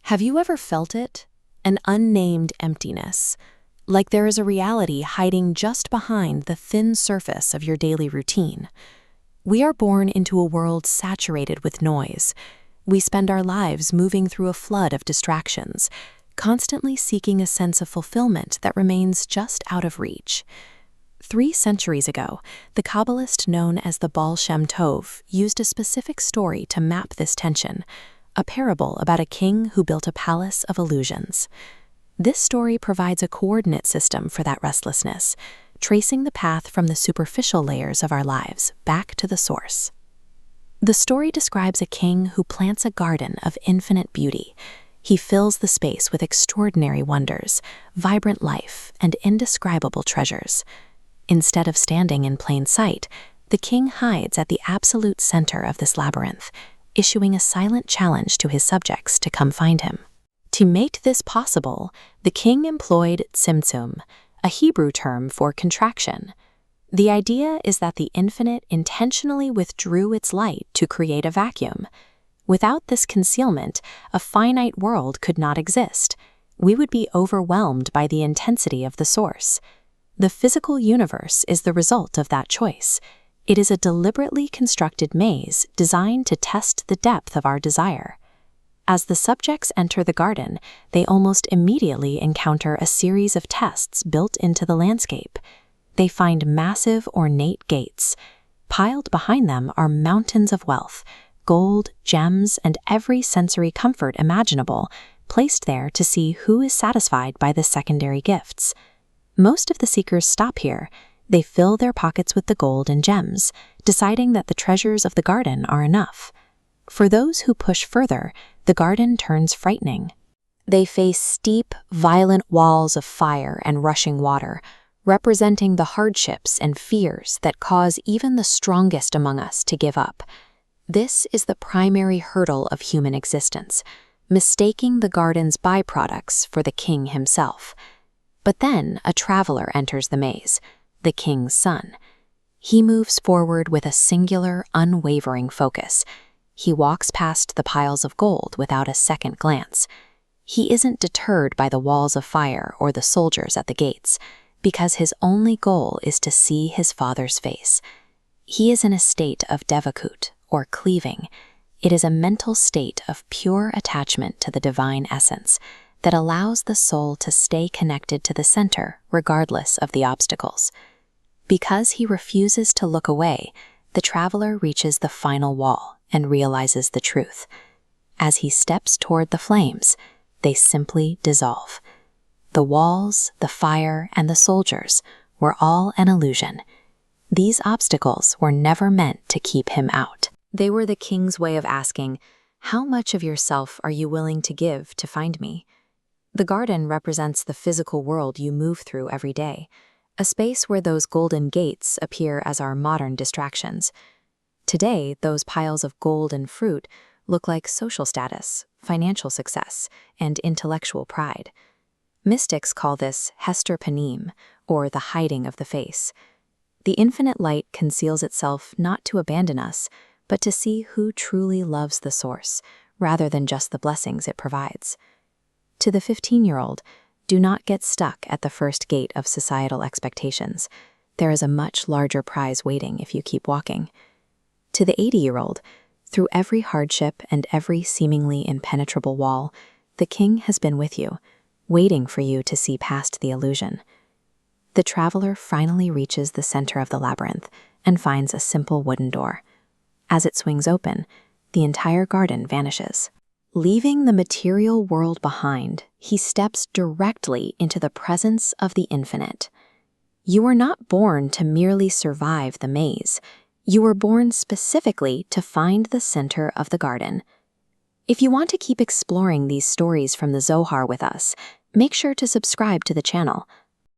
Have you ever felt it? An unnamed emptiness, like there is a reality hiding just behind the thin surface of your daily routine. We are born into a world saturated with noise. We spend our lives moving through a flood of distractions, constantly seeking a sense of fulfillment that remains just out of reach. 3 centuries ago, the Kabbalist known as the Baal Shem Tov used a specific story to map this tension, a parable about a king who built a palace of illusions. This story provides a coordinate system for that restlessness, tracing the path from the superficial layers of our lives back to the source. The story describes a king who plants a garden of infinite beauty. He fills the space with extraordinary wonders, vibrant life, and indescribable treasures. Instead of standing in plain sight, the king hides at the absolute center of this labyrinth, issuing a silent challenge to his subjects to come find him. To make this possible, the king employed tzimtzum, a Hebrew term for contraction. The idea is that the infinite intentionally withdrew its light to create a vacuum. Without this concealment, a finite world could not exist. We would be overwhelmed by the intensity of the source. The physical universe is the result of that choice. It is a deliberately constructed maze designed to test the depth of our desire. As the subjects enter the garden, they almost immediately encounter a series of tests built into the landscape. They find massive, ornate gates. Piled behind them are mountains of wealth, gold, gems, and every sensory comfort imaginable, placed there to see who is satisfied by the secondary gifts. Most of the seekers stop here. They fill their pockets with the gold and gems, deciding that the treasures of the garden are enough. For those who push further, the garden turns frightening. They face steep, violent walls of fire and rushing water, representing the hardships and fears that cause even the strongest among us to give up. This is the primary hurdle of human existence, mistaking the garden's byproducts for the king himself. But then a traveler enters the maze, the king's son. He moves forward with a singular, unwavering focus. He walks past the piles of gold without a second glance. He isn't deterred by the walls of fire or the soldiers at the gates, because his only goal is to see his father's face. He is in a state of devakut, or cleaving. It is a mental state of pure attachment to the divine essence that allows the soul to stay connected to the center regardless of the obstacles. Because he refuses to look away, the traveler reaches the final wall and realizes the truth. As he steps toward the flames, they simply dissolve. The walls, the fire, and the soldiers were all an illusion. These obstacles were never meant to keep him out. They were the king's way of asking, "How much of yourself are you willing to give to find me?" The garden represents the physical world you move through every day, a space where those golden gates appear as our modern distractions. Today, those piles of gold and fruit look like social status, financial success, and intellectual pride. Mystics call this Hester Panim, or the hiding of the face. The infinite light conceals itself not to abandon us, but to see who truly loves the source, rather than just the blessings it provides. To the 15-year-old, do not get stuck at the first gate of societal expectations. There is a much larger prize waiting if you keep walking. To the 80-year-old, through every hardship and every seemingly impenetrable wall, the king has been with you, waiting for you to see past the illusion. The traveler finally reaches the center of the labyrinth and finds a simple wooden door. As it swings open, the entire garden vanishes. Leaving the material world behind, he steps directly into the presence of the infinite. You were not born to merely survive the maze. You were born specifically to find the center of the garden. If you want to keep exploring these stories from the Zohar with us, make sure to subscribe to the channel.